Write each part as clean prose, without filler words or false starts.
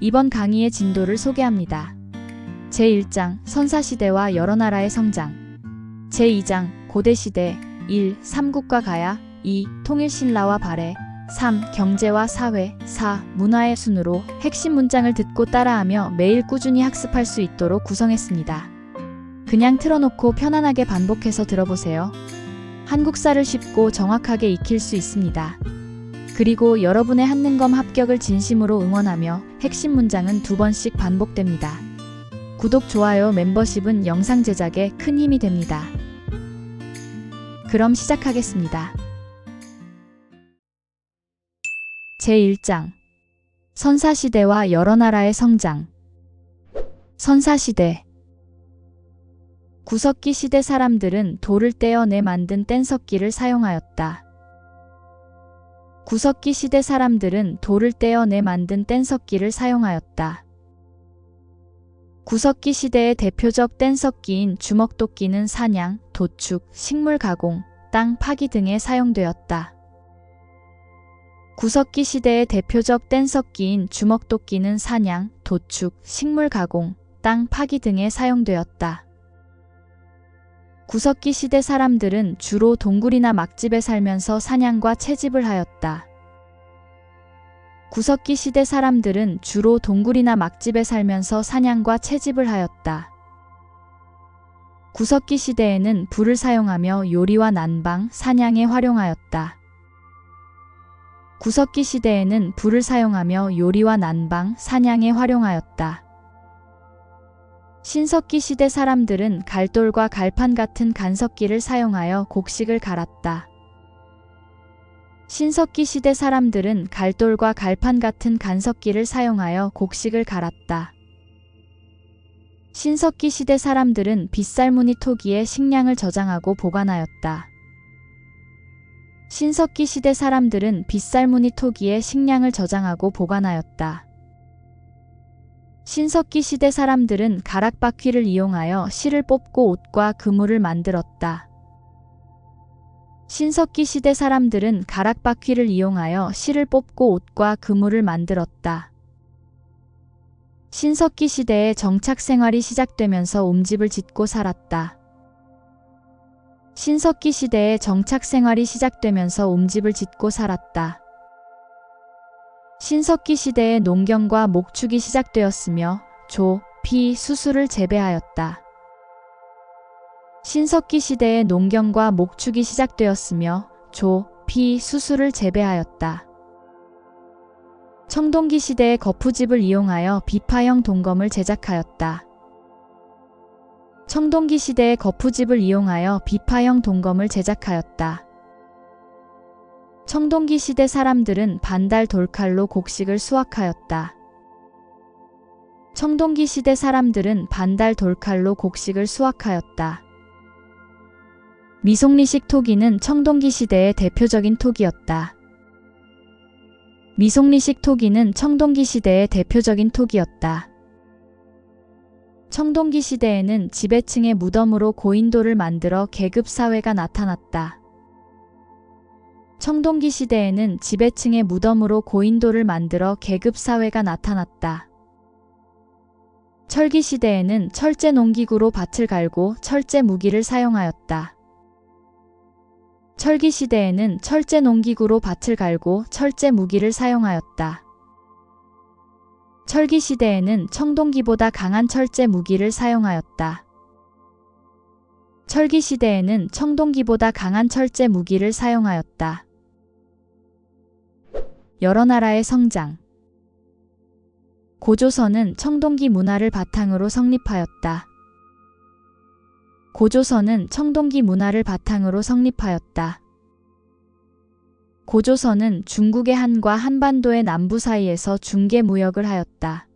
이번 강의의 진도를 소개합니다. 제1장 선사시대와 여러 나라의 성장. 제2장 고대시대. 1. 삼국과 가야. 2. 통일신라와 발해. 3. 경제와 사회. 4. 문화의 순으로 핵심 문장을 듣고 따라하며 매일 꾸준히 학습할 수 있도록 구성했습니다. 그냥 틀어놓고 편안하게 반복해서 들어보세요. 한국사를 쉽고 정확하게 익힐 수 있습니다. 그리고 여러분의 한능검 합격을 진심으로 응원하며 핵심 문장은 2번씩 반복됩니다. 구독, 좋아요, 멤버십은 영상 제작에 큰 힘이 됩니다. 그럼 시작하겠습니다. 제1장 선사시대와 여러 나라의 성장. 선사시대. 구석기 시대 사람들은 돌을 떼어내 만든 뗀석기를 사용하였다. 구석기 시대 사람들은 돌을 떼어내 만든 뗀석기를 사용하였다. 구석기 시대의 대표적 뗀석기인 주먹도끼는 사냥, 도축, 식물 가공, 땅 파기 등에 사용되었다. 구석기 시대의 대표적 뗀석기인 주먹도끼는 사냥, 도축, 식물 가공, 땅 파기 등에 사용되었다. 구석기 시대 사람들은 주로 동굴이나 막집에 살면서 사냥과 채집을 하였다. 구석기 시대 사람들은 주로 동굴이나 막집에 살면서 사냥과 채집을 하였다. 구석기 시대에는 불을 사용하며 요리와 난방, 사냥에 활용하였다. 구석기 시대에는 불을 사용하며 요리와 난방, 사냥에 활용하였다. 신석기 시대 사람들은 갈돌과 갈판 같은 간석기를 사용하여 곡식을 갈았다. 신석기 시대 사람들은 갈돌과 갈판 같은 간석기를 사용하여 곡식을 갈았다. 신석기 시대 사람들은 빗살무늬 토기에 식량을 저장하고 보관하였다. 신석기 시대 사람들은 빗살무늬 토기에 식량을 저장하고 보관하였다. 신석기 시대 사람들은 가락바퀴를 이용하여 실을 뽑고 옷과 그물을 만들었다. 신석기 시대 사람들은 가락바퀴를 이용하여 실을 뽑고 옷과 그물을 만들었다. 신석기 시대에 정착 생활이 시작되면서 옴집을 짓고 살았다. 신석기 시대에 정착 생활이 시작되면서 옴집을 짓고 살았다. 신석기 시대에 농경과 목축이 시작되었으며 조, 피, 수수를 재배하였다. 신석기 시대에 농경과 목축이 시작되었으며 조, 피, 수수를 재배하였다. 청동기 시대에 거푸집을 이용하여 비파형 동검을 제작하였다. 청동기 시대에 거푸집을 이용하여 비파형 동검을 제작하였다. 청동기 시대 사람들은 반달 돌칼로 곡식을 수확하였다. 청동기 시대 사람들은 반달 돌칼로 곡식을 수확하였다. 미송리식 토기는 청동기 시대의 대표적인 토기였다. 미송리식 토기는 청동기 시대의 대표적인 토기였다. 청동기 시대에는 지배층의 무덤으로 고인돌을 만들어 계급사회가 나타났다. 청동기 시대에는 지배층의 무덤으로 고인돌을 만들어 계급사회가 나타났다. 철기 시대에는 철제 농기구로 밭을 갈고 철제 무기를 사용하였다. 철기 시대에는 철제 농기구로 밭을 갈고 철제 무기를 사용하였다. 철기 시대에는 청동기보다 강한 철제 무기를 사용하였다. 철기 시대에는 청동기보다 강한 철제 무기를 사용하였다. 여러 나라의 성장. 고조선은 청동기 문화를 바탕으로 성립하였다. 고조선은 청동기 문화를 바탕으로 성립하였다. 고조선은 중국의 한과 한반도의 남부 사이에서 중개 무역을 하였다.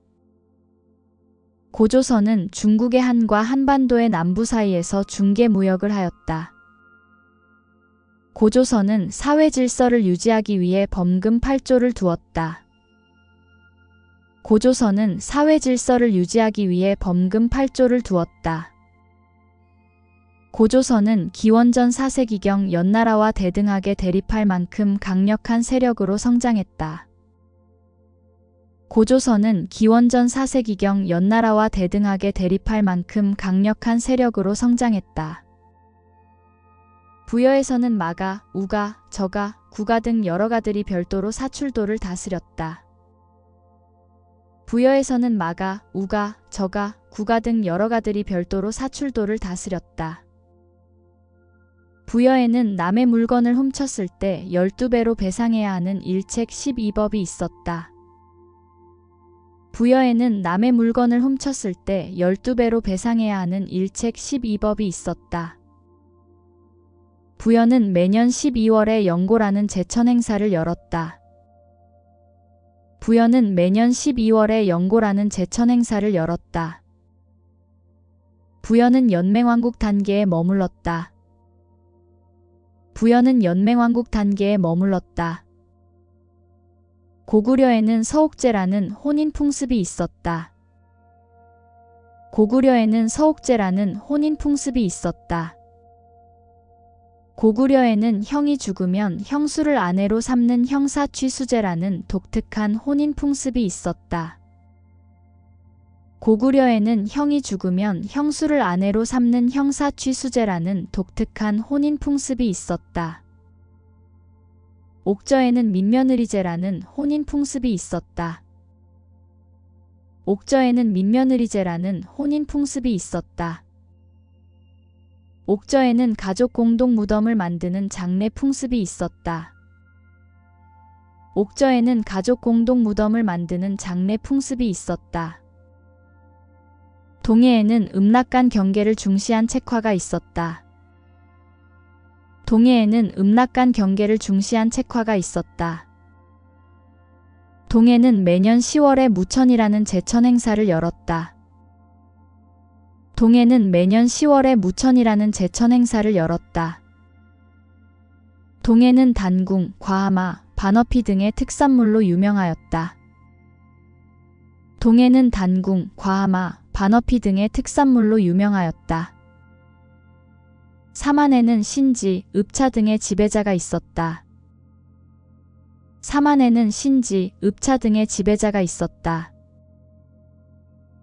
고조선은 중국의 한과 한반도의 남부 사이에서 중개 무역을 하였다. 고조선은 사회 질서를 유지하기 위해 범금 8조를 두었다. 고조선은 사회 질서를 유지하기 위해 범금 8조를 두었다. 고조선은 기원전 4세기경 연나라와 대등하게 대립할 만큼 강력한 세력으로 성장했다. 고조선은 기원전 4세기경 연나라와 대등하게 대립할 만큼 강력한 세력으로 성장했다. 부여에서는 마가, 우가, 저가, 구가 등 여러 가들이 별도로 사출도를 다스렸다. 부여에서는 마가, 우가, 저가, 구가 등 여러 가들이 별도로 사출도를 다스렸다. 부여에는 남의 물건을 훔쳤을 때 12배로 배상해야 하는 일책 12법이 있었다. 부여에는 남의 물건을 훔쳤을 때 12배로 배상해야 하는 일책 12법이 있었다. 부여는 매년 12월에 영고라는 제천 행사를 열었다. 부여는 매년 12월에 영고라는 제천 행사를 열었다. 부여는 연맹왕국 단계에 머물렀다. 부여는 연맹왕국 단계에 머물렀다. 고구려에는 서옥제라는 혼인 풍습이 있었다. 고구려에는 서옥제라는 혼인 풍습이 있었다. 고구려에는 형이 죽으면 형수를 아내로 삼는 형사취수제라는 독특한 혼인 풍습이 있었다. 고구려에는 형이 죽으면 형수를 아내로 삼는 형사취수제라는 독특한 혼인 풍습이 있었다. 옥저에는 민며느리제라는 혼인 풍습이 있었다. 옥저에는 민며느리제라는 혼인 풍습이 있었다. 옥저에는 가족 공동 무덤을 만드는 장례 풍습이 있었다. 옥저에는 가족 공동 무덤을 만드는 장례 풍습이 있었다. 동해에는 음락간 경계를 중시한 책화가 있었다. 동해에는 음락간 경계를 중시한 책화가 있었다. 동해는 매년 10월에 무천이라는 제천 행사를 열었다. 동해는 매년 10월에 무천이라는 제천 행사를 열었다. 동해는 단궁, 과하마, 반어피 등의 특산물로 유명하였다. 동해는 단궁, 과하마, 반어피 등의 특산물로 유명하였다. 삼안에는 신지, 읍차 등의 지배자가 있었다. 삼안에는 신지, 읍차 등의 지배자가 있었다.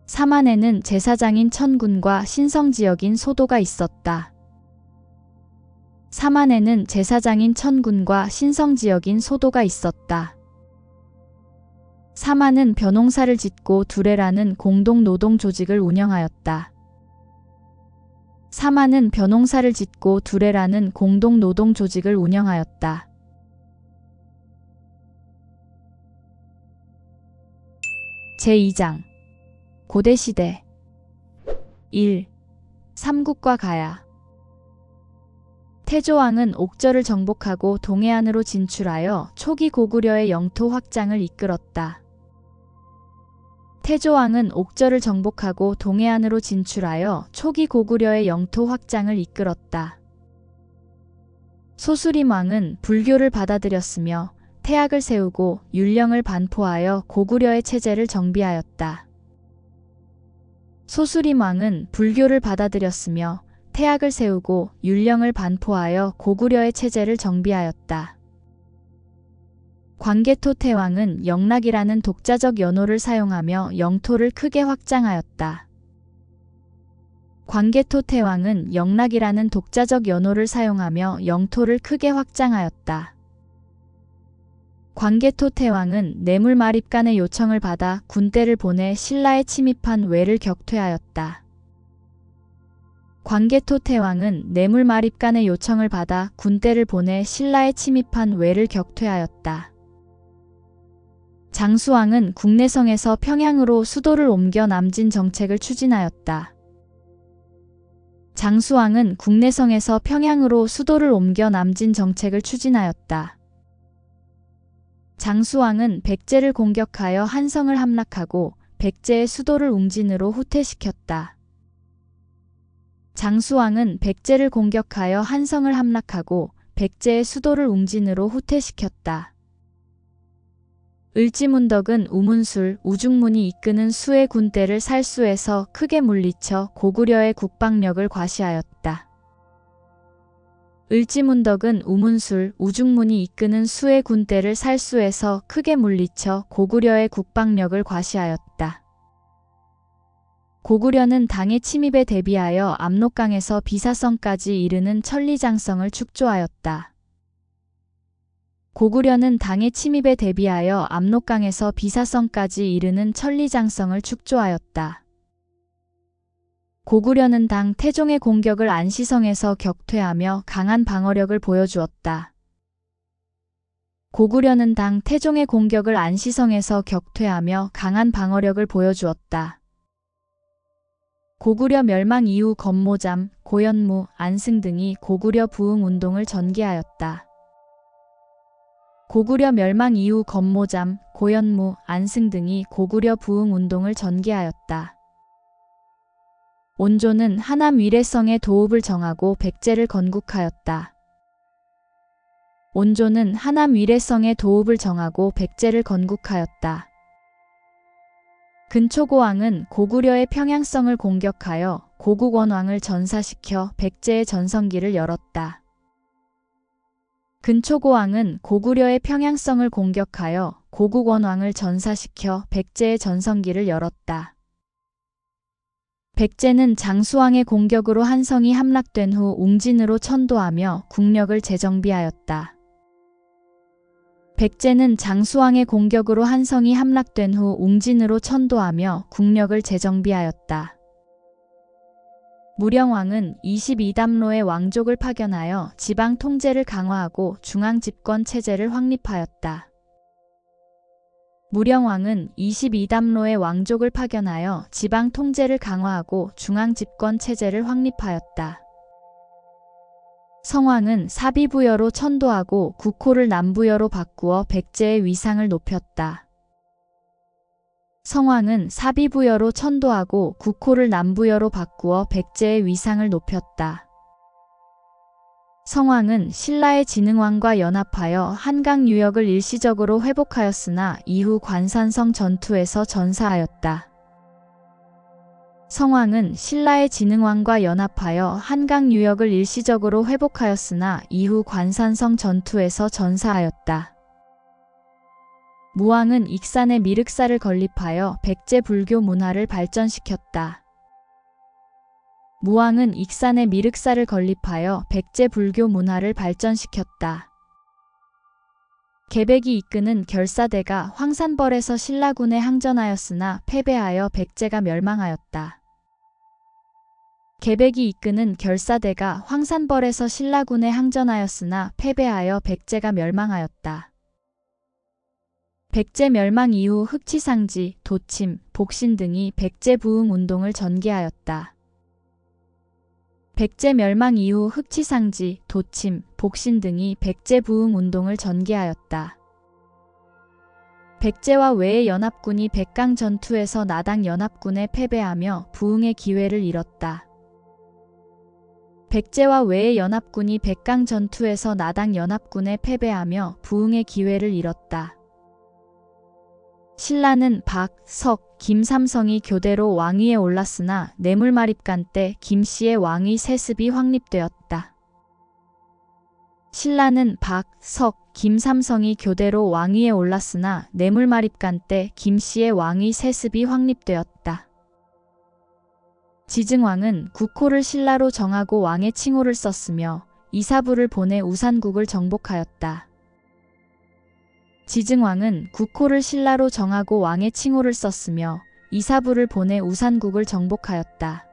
삼안에는 제사장인 천군과 신성지역인 소도가 있었다. 삼안에는 제사장인 천군과 신성지역인 소도가 있었다. 삼안은 벼농사를 짓고 두레라는 공동노동 조직을 운영하였다. 삼안은 벼농사를 짓고 두레라는 공동노동 조직을 운영하였다. 제2장 고대시대 1. 삼국과 가야. 태조왕은 옥저를 정복하고 동해안으로 진출하여 초기 고구려의 영토 확장을 이끌었다. 태조왕은 옥저를 정복하고 동해안으로 진출하여 초기 고구려의 영토 확장을 이끌었다. 소수림왕은 불교를 받아들였으며 태학을 세우고 율령을 반포하여 고구려의 체제를 정비하였다. 소수림왕은 불교를 받아들였으며 태학을 세우고 율령을 반포하여 고구려의 체제를 정비하였다. 광개토태왕은 영락이라는 독자적 연호를 사용하며 영토를 크게 확장하였다. 광개토태왕은 영락이라는 독자적 연호를 사용하며 영토를 크게 확장하였다. 광개토태왕은 뇌물마립간의 요청을 받아 군대를 보내 신라에 침입한 왜를 격퇴하였다. 광개토태왕은 뇌물마립간의 요청을 받아 군대를 보내 신라에 침입한 왜를 격퇴하였다. 장수왕은 국내성에서 평양으로 수도를 옮겨 남진 정책을 추진하였다. 장수왕은 국내성에서 평양으로 수도를 옮겨 남진 정책을 추진하였다. 장수왕은 백제를 공격하여 한성을 함락하고 백제의 수도를 웅진으로 후퇴시켰다. 장수왕은 백제를 공격하여 한성을 함락하고 백제의 수도를 웅진으로 후퇴시켰다. 을지문덕은 우문술, 우중문이 이끄는 수의 군대를 살수에서 크게 물리쳐 고구려의 국방력을 과시하였다. 을지문덕은 우문술, 우중문이 이끄는 수의 군대를 살수해서 크게 물리쳐 고구려의 국방력을 과시하였다. 고구려는 당의 침입에 대비하여 압록강에서 비사성까지 이르는 천리장성을 축조하였다. 고구려는 당의 침입에 대비하여 압록강에서 비사성까지 이르는 천리장성을 축조하였다. 고구려는 당 태종의 공격을 안시성에서 격퇴하며 강한 방어력을 보여주었다. 고구려는 당 태종의 공격을 안시성에서 격퇴하며 강한 방어력을 보여주었다. 고구려 멸망 이후 건모잠, 고현무, 안승 등이 고구려 부흥운동을 전개하였다. 고구려 멸망 이후 건모잠, 고현무, 안승 등이 고구려 부흥운동을 전개하였다. 온조는 하남 위례성의 도읍을 정하고 백제를 건국하였다. 온조는 하남 위례성의 도읍을 정하고 백제를 건국하였다. 근초고왕은 고구려의 평양성을 공격하여 고국원왕을 전사시켜 백제의 전성기를 열었다. 근초고왕은 고구려의 평양성을 공격하여 고국원왕을 전사시켜 백제의 전성기를 열었다. 백제는 장수왕의 공격으로 한성이 함락된 후 웅진으로 천도하며 국력을 재정비하였다. 백제는 장수왕의 공격으로 한성이 함락된 후 웅진으로 천도하며 국력을 재정비하였다. 무령왕은 22담로의 왕족을 파견하여 지방 통제를 강화하고 중앙 집권 체제를 확립하였다. 무령왕은 22담로의 왕족을 파견하여 지방 통제를 강화하고 중앙 집권 체제를 확립하였다. 성왕은 사비부여로 천도하고 국호를 남부여로 바꾸어 백제의 위상을 높였다. 성왕은 사비부여로 천도하고 국호를 남부여로 바꾸어 백제의 위상을 높였다. 성왕은 신라의 진흥왕과 연합하여 한강 유역을 일시적으로 회복하였으나 이후 관산성 전투에서 전사하였다. 성왕은 신라의 진흥왕과 연합하여 한강 유역을 일시적으로 회복하였으나 이후 관산성 전투에서 전사하였다. 무왕은 익산의 미륵사를 건립하여 백제 불교 문화를 발전시켰다. 무왕은 익산의 미륵사를 건립하여 백제 불교 문화를 발전시켰다. 계백이 이끄는 결사대가 황산벌에서 신라군에 항전하였으나 패배하여 백제가 멸망하였다. 계백이 이끄는 결사대가 황산벌에서 신라군에 항전하였으나 패배하여 백제가 멸망하였다. 백제 멸망 이후 흑치상지, 도침, 복신 등이 백제 부흥 운동을 전개하였다. 백제 멸망 이후 흑치상지, 도침, 복신 등이 백제 부흥 운동을 전개하였다. 백제와 외의 연합군이 백강 전투에서 나당 연합군에 패배하며 부흥의 기회를 잃었다. 백제와 외의 연합군이 백강 전투에서 나당 연합군에 패배하며 부흥의 기회를 잃었다. 신라는 박, 석, 김 삼성이 교대로 왕위에 올랐으나 뇌물마립간 때 김씨의 왕위 세습이 확립되었다. 신라는 박, 석, 김 삼성이 교대로 왕위에 올랐으나 뇌물마립간 때 김씨의 왕위 세습이 확립되었다. 지증왕은 국호를 신라로 정하고 왕의 칭호를 썼으며 이사부를 보내 우산국을 정복하였다. 지증왕은 국호를 신라로 정하고 왕의 칭호를 썼으며 이사부를 보내 우산국을 정복하였다.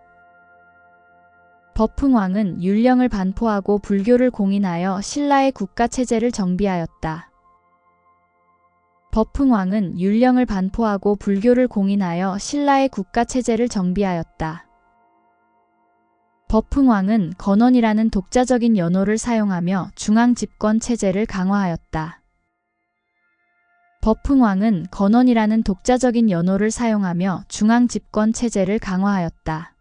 법흥왕은 율령을 반포하고 불교를 공인하여 신라의 국가체제를 정비하였다. 법흥왕은 율령을 반포하고 불교를 공인하여 신라의 국가체제를 정비하였다. 법흥왕은 건원이라는 독자적인 연호를 사용하며 중앙집권체제를 강화하였다. 법흥왕은 건원이라는 독자적인 연호를 사용하며 중앙집권체제를 강화하였다.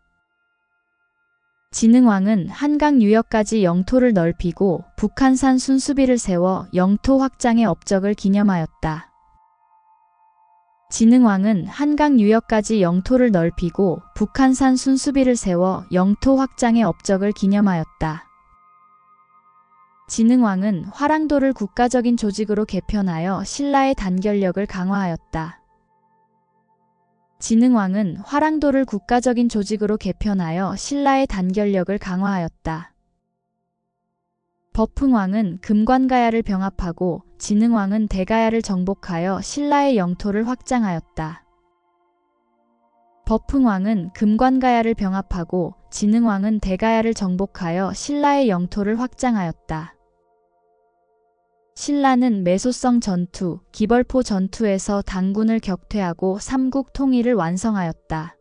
진흥왕은 한강 유역까지 영토를 넓히고 북한산 순수비를 세워 영토 확장의 업적을 기념하였다. 진흥왕은 한강 유역까지 영토를 넓히고 북한산 순수비를 세워 영토 확장의 업적을 기념하였다. 진흥왕은 화랑도를 국가적인 조직으로 개편하여 신라의 단결력을 강화하였다. 진흥왕은 화랑도를 국가적인 조직으로 개편하여 신라의 단결력을 강화하였다. 법흥왕은 금관가야를 병합하고 진흥왕은 대가야를 정복하여 신라의 영토를 확장하였다. 법흥왕은 금관가야를 병합하고 진흥왕은 대가야를 정복하여 신라의 영토를 확장하였다. 신라는 매소성 전투, 기벌포 전투에서 당군을 격퇴하고 삼국 통일을 완성하였다.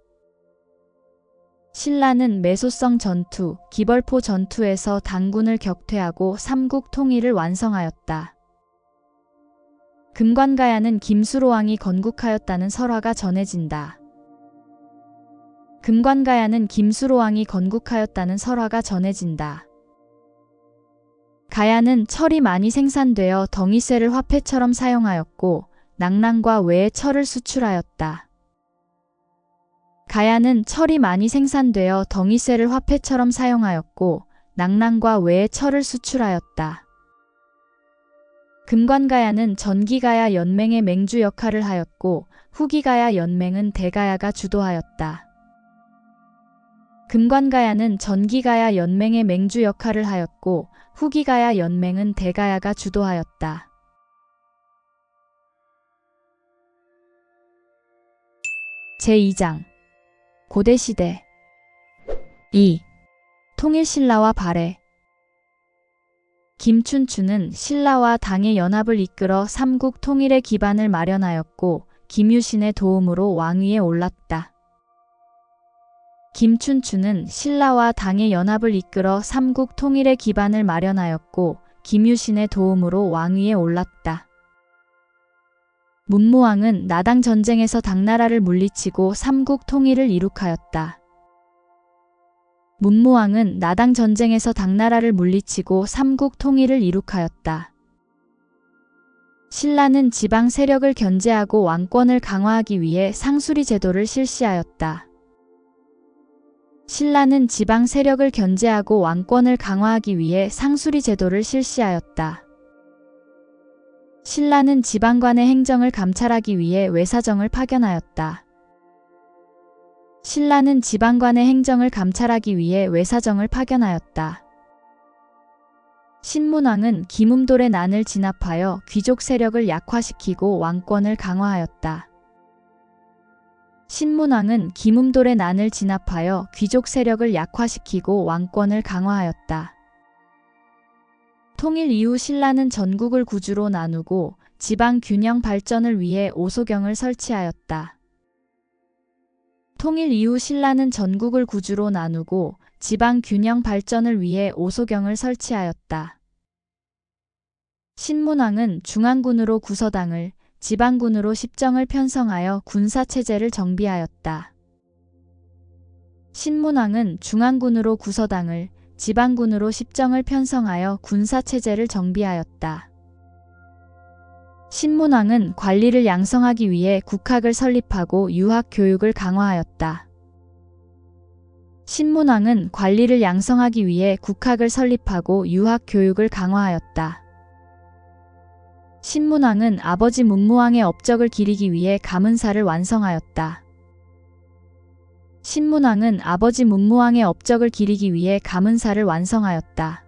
신라는 매소성 전투, 기벌포 전투에서 당군을 격퇴하고 삼국 통일을 완성하였다. 금관가야는 김수로왕이 건국하였다는 설화가 전해진다. 금관가야는 김수로왕이 건국하였다는 설화가 전해진다. 가야는 철이 많이 생산되어 덩이쇠를 화폐처럼 사용하였고 낙랑과 외에 철을 수출하였다. 가야는 철이 많이 생산되어 덩이쇠를 화폐처럼 사용하였고 낙랑과 외에 철을 수출하였다. 금관가야는 전기가야 연맹의 맹주 역할을 하였고 후기가야 연맹은 대가야가 주도하였다. 금관가야는 전기가야 연맹의 맹주 역할을 하였고 후기가야 연맹은 대가야가 주도하였다. 제2장 고대시대 2. 통일신라와 발해. 김춘추는 신라와 당의 연합을 이끌어 삼국 통일의 기반을 마련하였고 김유신의 도움으로 왕위에 올랐다. 김춘추는 신라와 당의 연합을 이끌어 삼국 통일의 기반을 마련하였고 김유신의 도움으로 왕위에 올랐다. 문무왕은 나당 전쟁에서 당나라를 물리치고 삼국 통일을 이룩하였다. 문무왕은 나당 전쟁에서 당나라를 물리치고 삼국 통일을 이룩하였다. 신라는 지방 세력을 견제하고 왕권을 강화하기 위해 상수리 제도를 실시하였다. 신라는 지방 세력을 견제하고 왕권을 강화하기 위해 상수리 제도를 실시하였다. 신라는 지방관의 행정을 감찰하기 위해 외사정을 파견하였다. 신라는 지방관의 행정을 감찰하기 위해 외사정을 파견하였다. 신문왕은 기뭅돌의 난을 진압하여 귀족 세력을 약화시키고 왕권을 강화하였다. 신문왕은 기뭅돌의 난을 진압하여 귀족 세력을 약화시키고 왕권을 강화하였다. 통일 이후 신라는 전국을 구주로 나누고 지방 균형 발전을 위해 오소경을 설치하였다. 통일 이후 신라는 전국을 구주로 나누고 지방 균형 발전을 위해 오소경을 설치하였다. 신문왕은 중앙군으로 구서당을, 지방군으로 십정을 편성하여 군사체제를 정비하였다. 신문왕은 중앙군으로 구서당을, 지방군으로 십정을 편성하여 군사체제를 정비하였다. 신문왕은 관리를 양성하기 위해 국학을 설립하고 유학교육을 강화하였다. 신문왕은 관리를 양성하기 위해 국학을 설립하고 유학교육을 강화하였다. 신문왕은 아버지 문무왕의 업적을 기리기 위해 가문사를 완성하였다. 신문왕은 아버지 문무왕의 업적을 기리기 위해 가문사를 완성하였다.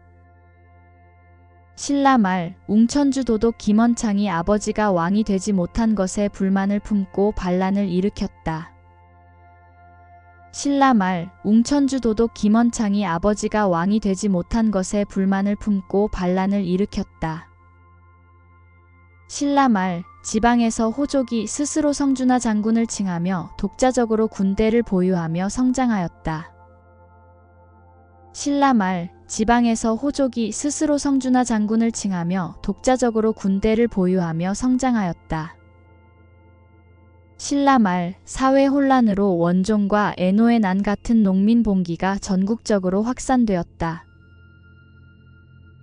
신라 말 웅천주 도독 김원창이 아버지가 왕이 되지 못한 것에 불만을 품고 반란을 일으켰다. 신라 말 웅천주 도독 김원창이 아버지가 왕이 되지 못한 것에 불만을 품고 반란을 일으켰다. 신라 말 지방에서 호족이 스스로 성주나 장군을 칭하며 독자적으로 군대를 보유하며 성장하였다. 신라 말 지방에서 호족이 스스로 성주나 장군을 칭하며 독자적으로 군대를 보유하며 성장하였다. 신라 말 사회 혼란으로 원종과 애노의 난 같은 농민 봉기가 전국적으로 확산되었다.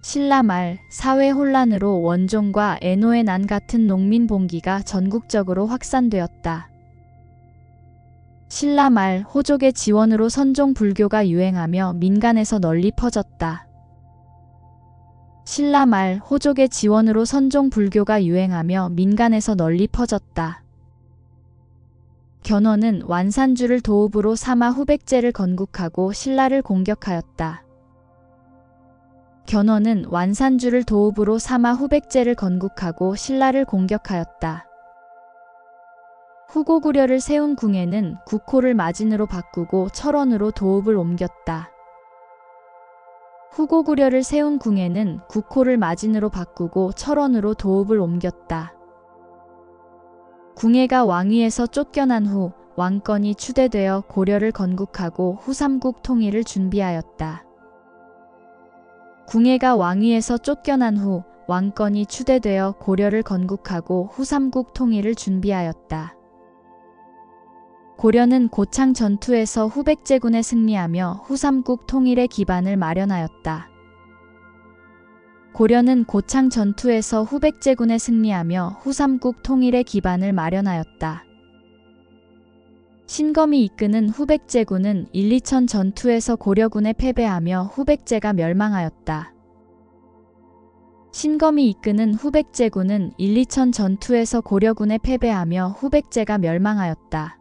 신라 말 사회 혼란으로 원종과 애노의 난 같은 농민 봉기가 전국적으로 확산되었다. 신라 말 호족의 지원으로 선종 불교가 유행하며 민간에서 널리 퍼졌다. 신라 말 호족의 지원으로 선종 불교가 유행하며 민간에서 널리 퍼졌다. 견훤은 완산주를 도읍으로 삼아 후백제를 건국하고 신라를 공격하였다. 견훤은 완산주를 도읍으로 삼아 후백제를 건국하고 신라를 공격하였다. 후고구려를 세운 궁에는 국호를 마진으로 바꾸고 철원으로 도읍을 옮겼다. 후고구려를 세운 궁에는 국호를 마진으로 바꾸고 철원으로 도읍을 옮겼다. 궁예가 왕위에서 쫓겨난 후 왕권이 추대되어 고려를 건국하고 후삼국 통일을 준비하였다. 궁예가 왕위에서 쫓겨난 후 왕권이 추대되어 고려를 건국하고 후삼국 통일을 준비하였다. 고려는 고창 전투에서 후백제군에 승리하며 후삼국 통일의 기반을 마련하였다. 고려는 고창 전투에서 후백제군에 승리하며 후삼국 통일의 기반을 마련하였다. 신검이 이끄는 후백제군은 1~2천 전투에서 고려군에 패배하며 후백제가 멸망하였다. 신검이 이끄는 후백제군은 1~2천 전투에서 고려군에 패배하며 후백제가 멸망하였다.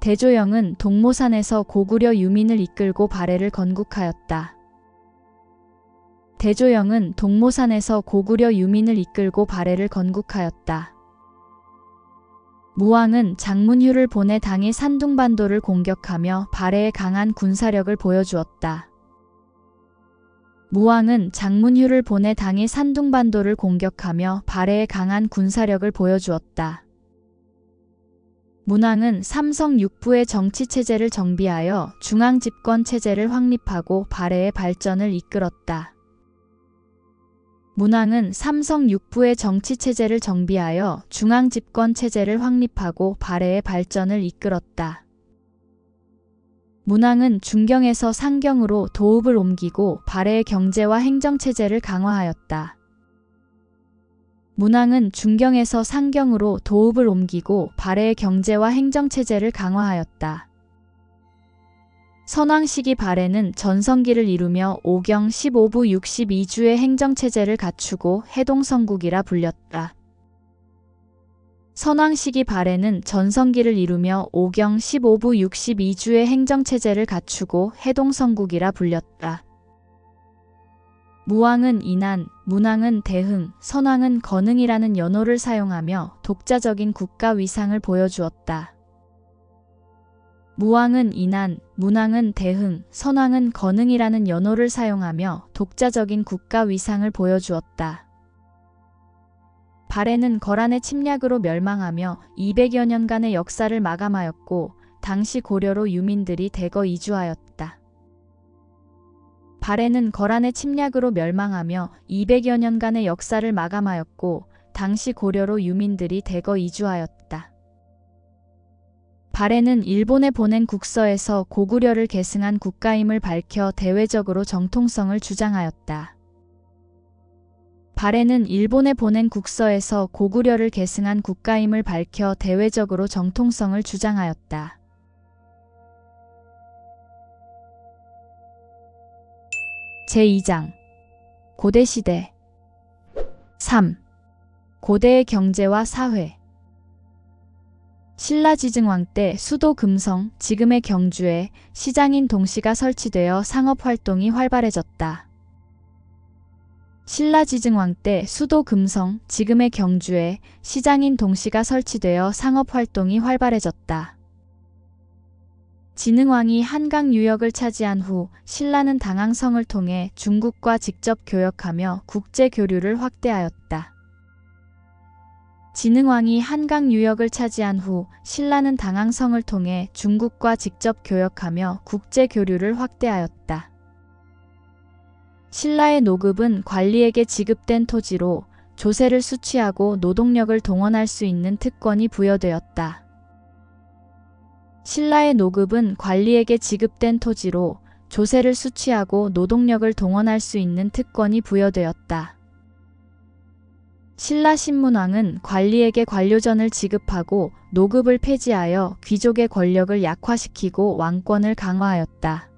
대조영은 동모산에서 고구려 유민을 이끌고 발해를 건국하였다. 대조영은 동모산에서 고구려 유민을 이끌고 발해를 건국하였다. 무왕은 장문휴를 보내 당일 산둥반도를 공격하며 발해의 강한 군사력을 보여주었다. 무왕은 장문휴를 보내 당일 산둥반도를 공격하며 발해의 강한 군사력을 보여주었다. 문왕은 삼성 육부의 정치체제를 정비하여 중앙집권체제를 확립하고 발해의 발전을 이끌었다. 문왕은 삼성 육부의 정치체제를 정비하여 중앙집권체제를 확립하고 발해의 발전을 이끌었다. 문왕은 중경에서 상경으로 도읍을 옮기고 발해의 경제와 행정체제를 강화하였다. 문왕은 중경에서 상경으로 도읍을 옮기고 발해의 경제와 행정체제를 강화하였다. 선왕시기 발해는 전성기를 이루며 오경 15부 62주의 행정체제를 갖추고 해동성국이라 불렸다. 선왕시기 발해는 전성기를 이루며 오경 15부 62주의 행정체제를 갖추고 해동성국이라 불렸다. 무왕은 인한, 문왕은 대흥, 선왕은 건흥이라는 연호를 사용하며 독자적인 국가 위상을 보여주었다. 무왕은 인한, 문왕은 대흥, 선왕은 건흥이라는 연호를 사용하며 독자적인 국가 위상을 보여주었다. 발해는 거란의 침략으로 멸망하며 200여 년간의 역사를 마감하였고 당시 고려로 유민들이 대거 이주하였다. 발해는 거란의 침략으로 멸망하며 200여 년간의 역사를 마감하였고 당시 고려로 유민들이 대거 이주하였다. 발해는 일본에 보낸 국서에서 고구려를 계승한 국가임을 밝혀 대외적으로 정통성을 주장하였다. 발해는 일본에 보낸 국서에서 고구려를 계승한 국가임을 밝혀 대외적으로 정통성을 주장하였다. 제2장 고대시대 3. 고대의 경제와 사회. 신라지증왕 때 수도 금성, 지금의 경주에 시장인 동시가 설치되어 상업활동이 활발해졌다. 신라지증왕 때 수도 금성, 지금의 경주에 시장인 동시가 설치되어 상업활동이 활발해졌다. 진흥왕이 한강 유역을 차지한 후 신라는 당항성을 통해 중국과 직접 교역하며 국제 교류를 확대하였다. 진흥왕이 한강 유역을 차지한 후 신라는 당항성을 통해 중국과 직접 교역하며 국제 교류를 확대하였다. 신라의 노급은 관리에게 지급된 토지로 조세를 수취하고 노동력을 동원할 수 있는 특권이 부여되었다. 신라의 노급은 관리에게 지급된 토지로 조세를 수취하고 노동력을 동원할 수 있는 특권이 부여되었다. 신라 신문왕은 관리에게 관료전을 지급하고 노급을 폐지하여 귀족의 권력을 약화시키고 왕권을 강화하였다.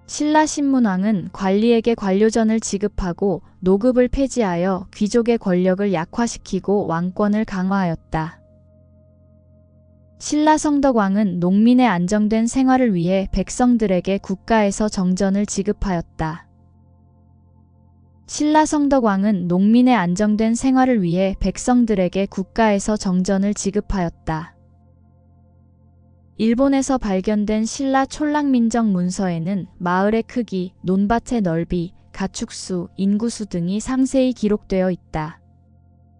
신라 신문왕은 관리에게 관료전을 지급하고 노급을 폐지하여 귀족의 권력을 약화시키고 왕권을 강화하였다. 신라 성덕왕은 농민의 안정된 생활을 위해 백성들에게 국가에서 정전을 지급하였다. 신라 성덕왕은 농민의 안정된 생활을 위해 백성들에게 국가에서 정전을 지급하였다. 일본에서 발견된 신라 촌락민정 문서에는 마을의 크기, 논밭의 넓이, 가축수, 인구수 등이 상세히 기록되어 있다.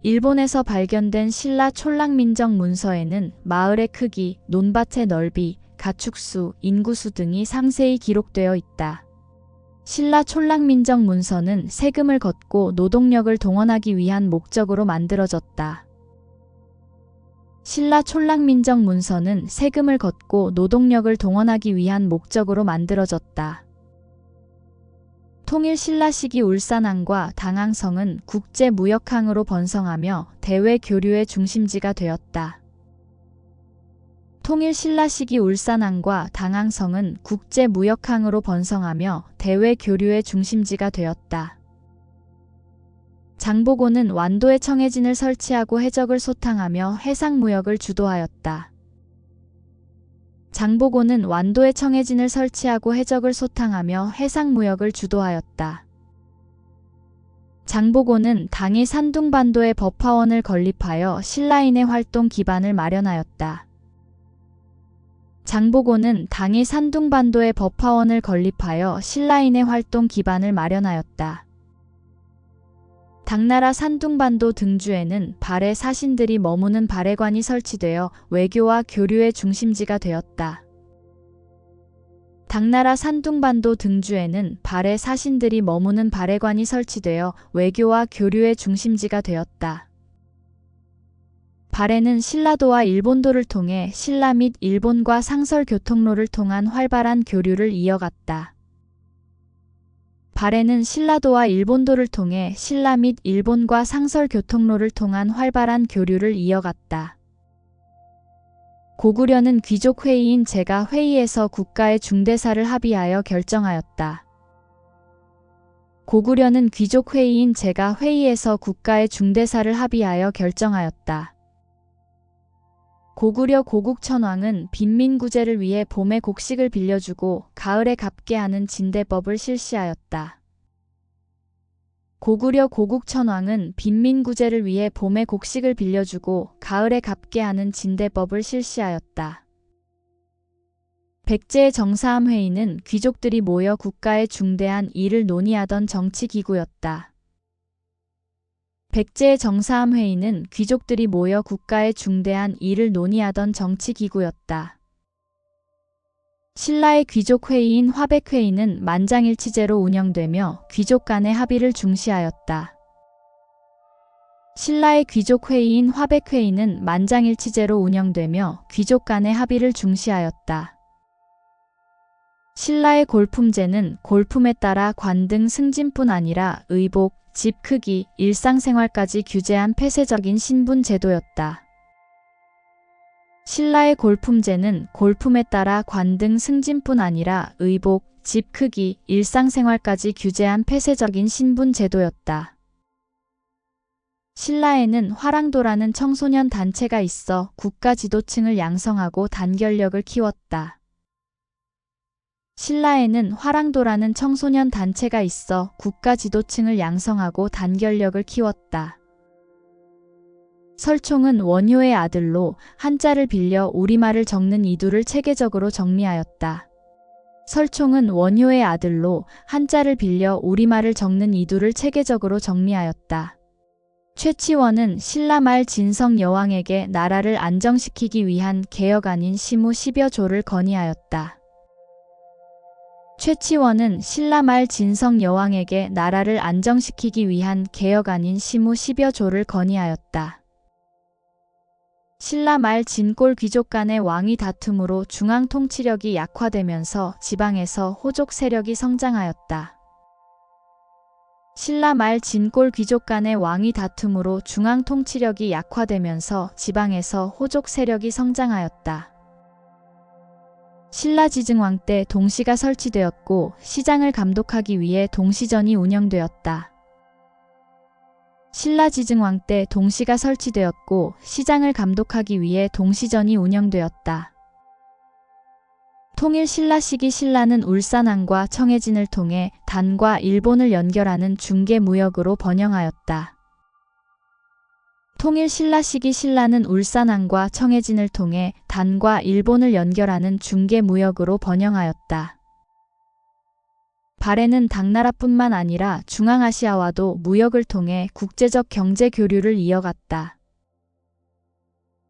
일본에서 발견된 신라 촌락민정 문서에는 마을의 크기, 논밭의 넓이, 가축수, 인구수 등이 상세히 기록되어 있다. 신라 촌락민정 문서는 세금을 걷고 노동력을 동원하기 위한 목적으로 만들어졌다. 신라 촌락민정 문서는 세금을 걷고 노동력을 동원하기 위한 목적으로 만들어졌다. 통일 신라 시기 울산항과 당항성은 국제무역항으로 번성하며 대외 교류의 중심지가 되었다. 통일 신라 시기 울산항과 당항성은 국제무역항으로 번성하며 대외 교류의 중심지가 되었다. 장보고는 완도에 청해진을 설치하고 해적을 소탕하며 해상무역을 주도하였다. 장보고는 완도에 청해진을 설치하고 해적을 소탕하며 해상무역을 주도하였다. 장보고는 당이 산둥반도에 법화원을 건립하여 신라인의 활동 기반을 마련하였다. 장보고는 당이 산둥반도에 법화원을 건립하여 신라인의 활동 기반을 마련하였다. 당나라 산둥반도 등주에는 발해 사신들이 머무는 발해관이 설치되어 외교와 교류의 중심지가 되었다. 당나라 산둥반도 등주에는 발해 사신들이 머무는 발해관이 설치되어 외교와 교류의 중심지가 되었다. 발해는 신라도와 일본도를 통해 신라 및 일본과 상설 교통로를 통한 활발한 교류를 이어갔다. 발해는 신라도와 일본도를 통해 신라 및 일본과 상설 교통로를 통한 활발한 교류를 이어갔다. 고구려는 귀족 회의인 제가 회의에서 국가의 중대사를 합의하여 결정하였다. 고구려는 귀족 회의인 제가 회의에서 국가의 중대사를 합의하여 결정하였다. 고구려 고국천왕은 빈민구제를 위해 봄에 곡식을 빌려주고 가을에 갚게 하는 진대법을 실시하였다. 고구려 고국천왕은 빈민구제를 위해 봄에 곡식을 빌려주고 가을에 갚게 하는 진대법을 실시하였다. 백제의 정사함회의는 귀족들이 모여 국가의 중대한 일을 논의하던 정치기구였다. 백제의 정사함회의는 귀족들이 모여 국가의 중대한 일을 논의하던 정치기구였다. 신라의 귀족회의인 화백회의는 만장일치제로 운영되며 귀족 간의 합의를 중시하였다. 신라의 귀족회의인 화백회의는 만장일치제로 운영되며 귀족 간의 합의를 중시하였다. 신라의 골품제는 골품에 따라 관등 승진뿐 아니라 의복, 집 크기, 일상생활까지 규제한 폐쇄적인 신분 제도였다. 신라의 골품제는 골품에 따라 관등 승진뿐 아니라 의복, 집 크기, 일상생활까지 규제한 폐쇄적인 신분 제도였다. 신라에는 화랑도라는 청소년 단체가 있어 국가 지도층을 양성하고 단결력을 키웠다. 신라에는 화랑도라는 청소년 단체가 있어 국가 지도층을 양성하고 단결력을 키웠다. 설총은 원효의 아들로 한자를 빌려 우리말을 적는 이두를 체계적으로 정리하였다. 설총은 원효의 아들로 한자를 빌려 우리말을 적는 이두를 체계적으로 정리하였다. 최치원은 신라 말 진성 여왕에게 나라를 안정시키기 위한 개혁안인 시무 10여 조를 건의하였다. 최치원은 신라 말 진성 여왕에게 나라를 안정시키기 위한 개혁안인 시무 10여 조를 건의하였다. 신라 말 진골 귀족 간의 왕위 다툼으로 중앙 통치력이 약화되면서 지방에서 호족 세력이 성장하였다. 신라 말 진골 귀족 간의 왕위 다툼으로 중앙 통치력이 약화되면서 지방에서 호족 세력이 성장하였다. 신라지증왕 때 동시가 설치되었고 시장을 감독하기 위해 동시전이 운영되었다. 신라지증왕 때 동시가 설치되었고 시장을 감독하기 위해 동시전이 운영되었다. 통일 신라 시기 신라는 울산항과 청해진을 통해 단과 일본을 연결하는 중개무역으로 번영하였다. 통일 신라 시기 신라는 울산항과 청해진을 통해 단과 일본을 연결하는 중개무역으로 번영하였다. 발해는 당나라뿐만 아니라 중앙아시아와도 무역을 통해 국제적 경제 교류를 이어갔다.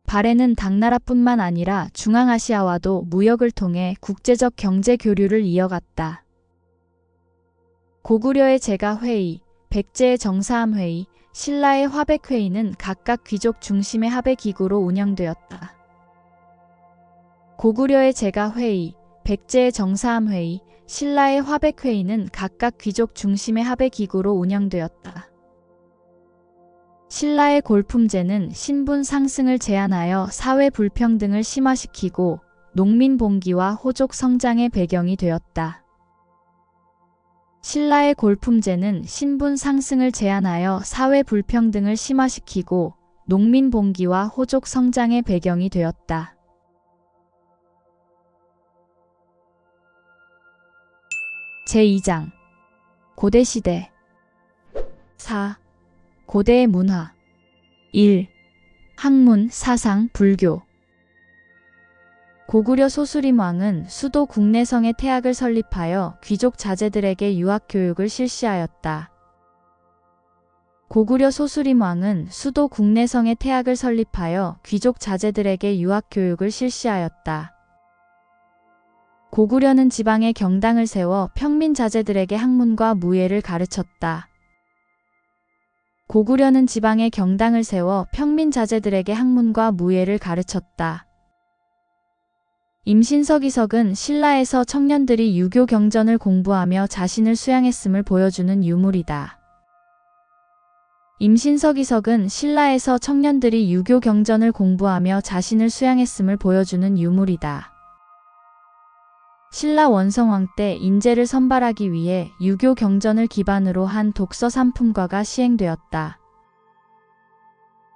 발해는 당나라뿐만 아니라 중앙아시아와도 무역을 통해 국제적 경제 교류를 이어갔다. 고구려의 제가회의, 백제의 정사함회의, 신라의 화백회의는 각각 귀족 중심의 합의기구로 운영되었다. 고구려의 제가회의, 백제의 정사함회의, 신라의 화백회의는 각각 귀족 중심의 합의기구로 운영되었다. 신라의 골품제는 신분 상승을 제한하여 사회 불평등을 심화시키고 농민 봉기와 호족 성장의 배경이 되었다. 신라의 골품제는 신분 상승을 제한하여 사회 불평등을 심화시키고 농민 봉기와 호족 성장의 배경이 되었다. 제2장 고대시대 4. 고대의 문화 1. 학문, 사상, 불교 고구려 소수림 왕은 수도 국내성에 태학을 설립하여 귀족 자제들에게 유학교육을 실시하였다. 고구려 소수림 왕은 수도 국내성에 태학을 설립하여 귀족 자제들에게 유학교육을 실시하였다. 고구려는 지방에 경당을 세워 평민 자제들에게 학문과 무예를 가르쳤다. 고구려는 지방에 경당을 세워 평민 자제들에게 학문과 무예를 가르쳤다. 임신서기석은 신라에서 청년들이 유교 경전을 공부하며 자신을 수양했음을 보여주는 유물이다. 임신서기석은 신라에서 청년들이 유교 경전을 공부하며 자신을 수양했음을 보여주는 유물이다. 신라 원성왕 때 인재를 선발하기 위해 유교 경전을 기반으로 한 독서 산품과가 시행되었다.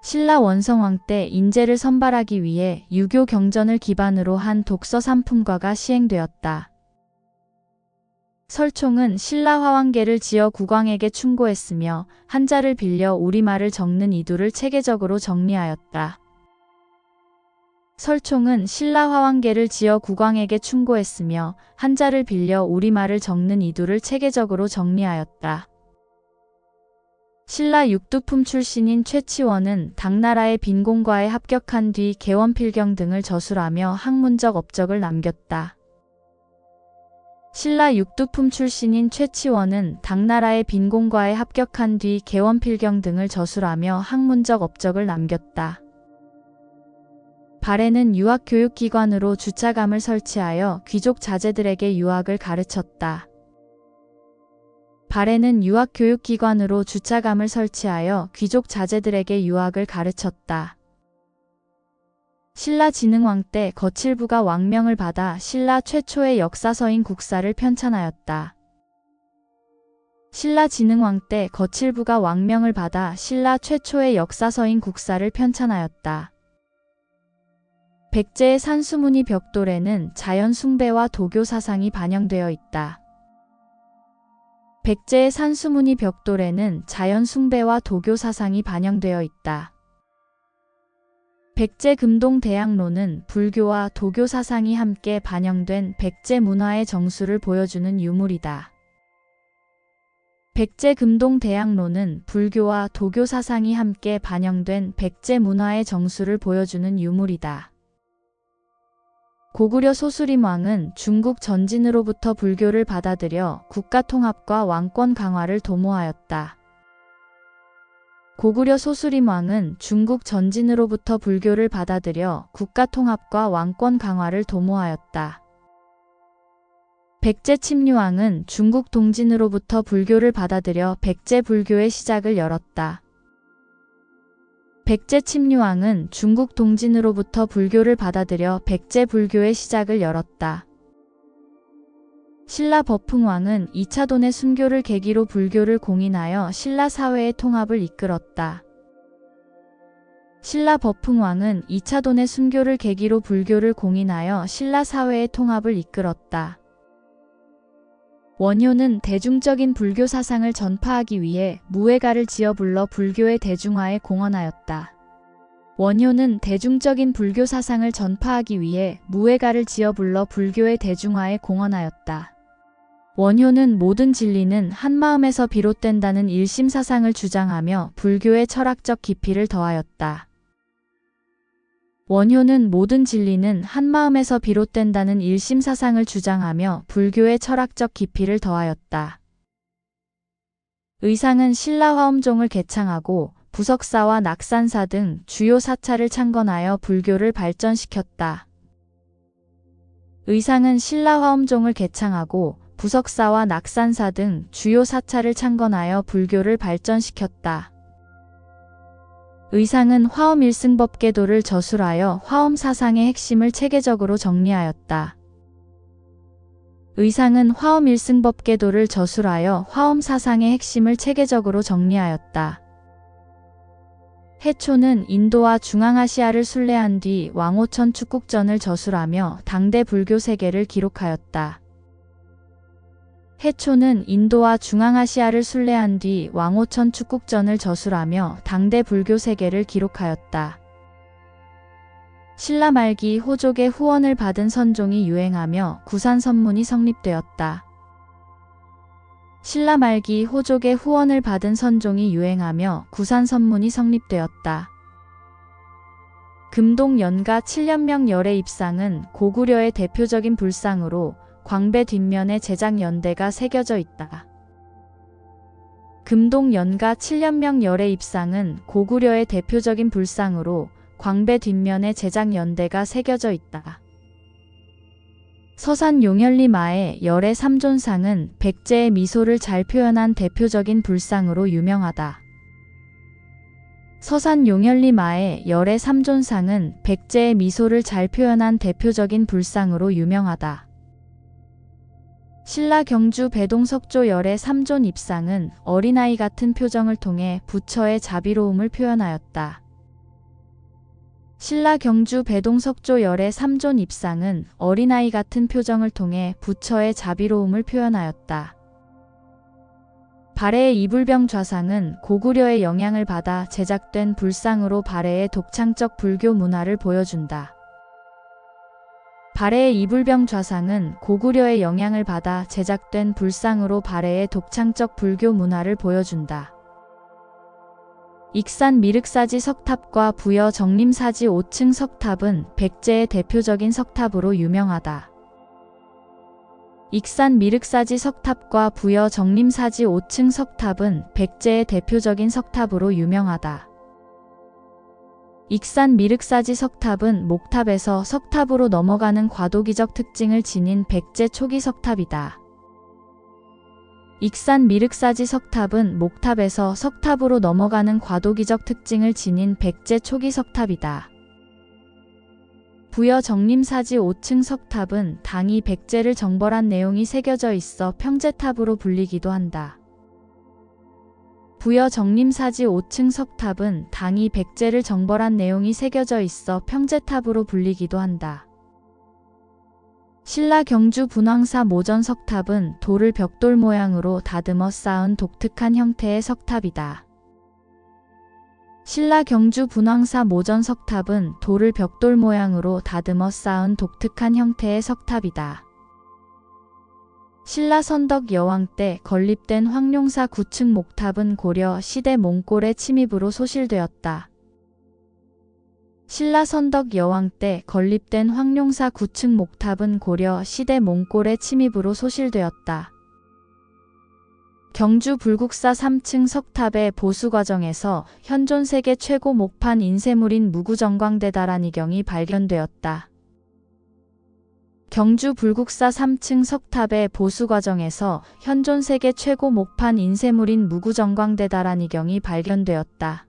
신라 원성왕 때 인재를 선발하기 위해 유교 경전을 기반으로 한 독서 산품과가 시행되었다. 설총은 신라 화왕계를 지어 국왕에게 충고했으며 한자를 빌려 우리말을 적는 이두를 체계적으로 정리하였다. 설총은 신라 화왕계를 지어 국왕에게 충고했으며 한자를 빌려 우리말을 적는 이두를 체계적으로 정리하였다. 신라 육두품 출신인 최치원은 당나라의 빈공과에 합격한 뒤 개원필경 등을 저술하며 학문적 업적을 남겼다. 신라 육두품 출신인 최치원은 당나라의 빈공과에 합격한 뒤 개원필경 등을 저술하며 학문적 업적을 남겼다. 발해는 유학교육기관으로 주차감을 설치하여 귀족 자제들에게 유학을 가르쳤다. 발해는 유학교육기관으로 주차감을 설치하여 귀족 자제들에게 유학을 가르쳤다. 신라 진흥왕 때 거칠부가 왕명을 받아 신라 최초의 역사서인 국사를 편찬하였다. 신라 진흥왕 때 거칠부가 왕명을 받아 신라 최초의 역사서인 국사를 편찬하였다. 백제의 산수무늬 벽돌에는 자연 숭배와 도교 사상이 반영되어 있다. 백제의 산수무늬 벽돌에는 자연 숭배와 도교 사상이 반영되어 있다. 백제 금동 대학로는 불교와 도교 사상이 함께 반영된 백제 문화의 정수를 보여주는 유물이다. 백제 금동 대학로는 불교와 도교 사상이 함께 반영된 백제 문화의 정수를 보여주는 유물이다. 고구려 소수림 왕은 중국 전진으로부터 불교를 받아들여 국가 통합과 왕권 강화를 도모하였다. 고구려 소수림 왕은 중국 전진으로부터 불교를 받아들여 국가 통합과 왕권 강화를 도모하였다. 백제 침류왕은 중국 동진으로부터 불교를 받아들여 백제 불교의 시작을 열었다. 백제 침류왕은 중국 동진으로부터 불교를 받아들여 백제 불교의 시작을 열었다. 신라 버풍왕은 2차 돈의 순교를 계기로 불교를 공인하여 신라 사회의 통합을 이끌었다. 신라 버풍왕은 2차 돈의 순교를 계기로 불교를 공인하여 신라 사회의 통합을 이끌었다. 원효는 대중적인 불교 사상을 전파하기 위해 무예가를 지어 불러 불교의 대중화에 공헌하였다. 원효는 대중적인 불교 사상을 전파하기 위해 무예가를 지어 불러 불교의 대중화에 공헌하였다. 원효는 모든 진리는 한마음에서 비롯된다는 일심 사상을 주장하며 불교의 철학적 깊이를 더하였다. 원효는 모든 진리는 한마음에서 비롯된다는 일심 사상을 주장하며 불교의 철학적 깊이를 더하였다. 의상은 신라 화엄종을 개창하고 부석사와 낙산사 등 주요 사찰을 창건하여 불교를 발전시켰다. 의상은 신라 화엄종을 개창하고 부석사와 낙산사 등 주요 사찰을 창건하여 불교를 발전시켰다. 의상은 화엄 일승법계도를 저술하여 화엄 사상의 핵심을 체계적으로 정리하였다. 의상은 화엄 일승법계도를 저술하여 화엄 사상의 핵심을 체계적으로 정리하였다. 해초는 인도와 중앙아시아를 순례한 뒤 왕오천 축국전을 저술하며 당대 불교 세계를 기록하였다. 해초는 인도와 중앙아시아를 순례한 뒤 왕오천 축국전을 저술하며 당대 불교 세계를 기록하였다. 신라 말기 호족의 후원을 받은 선종이 유행하며 구산선문이 성립되었다. 신라 말기 호족의 후원을 받은 선종이 유행하며 구산선문이 성립되었다. 금동 연가 7년명 열의 입상은 고구려의 대표적인 불상으로 광배 뒷면에 제작연대가 새겨져 있다. 금동 연가 7년명 열의 입상은 고구려의 대표적인 불상으로 광배 뒷면에 제작연대가 새겨져 있다. 서산 용현리 마의 열의 삼존상은 백제의 미소를 잘 표현한 대표적인 불상으로 유명하다. 서산 용현리 마의 열의 삼존상은 백제의 미소를 잘 표현한 대표적인 불상으로 유명하다. 신라 경주 배동석조 열의 삼존 입상은 어린아이 같은 표정을 통해 부처의 자비로움을 표현하였다. 신라 경주 배동석조 열의 삼존 입상은 어린아이 같은 표정을 통해 부처의 자비로움을 표현하였다. 발해의 이불병 좌상은 고구려의 영향을 받아 제작된 불상으로 발해의 독창적 불교 문화를 보여준다. 발해의 이불병 좌상은 고구려의 영향을 받아 제작된 불상으로 발해의 독창적 불교 문화를 보여준다. 익산 미륵사지 석탑과 부여 정림사지 5층 석탑은 백제의 대표적인 석탑으로 유명하다. 익산 미륵사지 석탑과 부여 정림사지 5층 석탑은 백제의 대표적인 석탑으로 유명하다. 익산 미륵사지 석탑은 목탑에서 석탑으로 넘어가는 과도기적 특징을 지닌 백제 초기 석탑이다. 익산 미륵사지 석탑은 목탑에서 석탑으로 넘어가는 과도기적 특징을 지닌 백제 초기 석탑이다. 부여 정림사지 5층 석탑은 당이 백제를 정벌한 내용이 새겨져 있어 평제탑으로 불리기도 한다. 부여 정림사지 5층 석탑은 당이 백제를 정벌한 내용이 새겨져 있어 평제탑으로 불리기도 한다. 신라 경주 분황사 모전 석탑은 돌을 벽돌 모양으로 다듬어 쌓은 독특한 형태의 석탑이다. 신라 경주 분황사 모전 석탑은 돌을 벽돌 모양으로 다듬어 쌓은 독특한 형태의 석탑이다. 신라 선덕 여왕 때 건립된 황룡사 9층 목탑은 고려 시대 몽골의 침입으로 소실되었다. 신라 선덕 여왕 때 건립된 황룡사 9층 목탑은 고려 시대 몽골의 침입으로 소실되었다. 경주 불국사 3층 석탑의 보수 과정에서 현존 세계 최고 목판 인쇄물인 무구정광대다라니 경이 발견되었다. 경주 불국사 3층 석탑의 보수 과정에서 현존 세계 최고 목판 인쇄물인 무구정광대다라니 경이 발견되었다.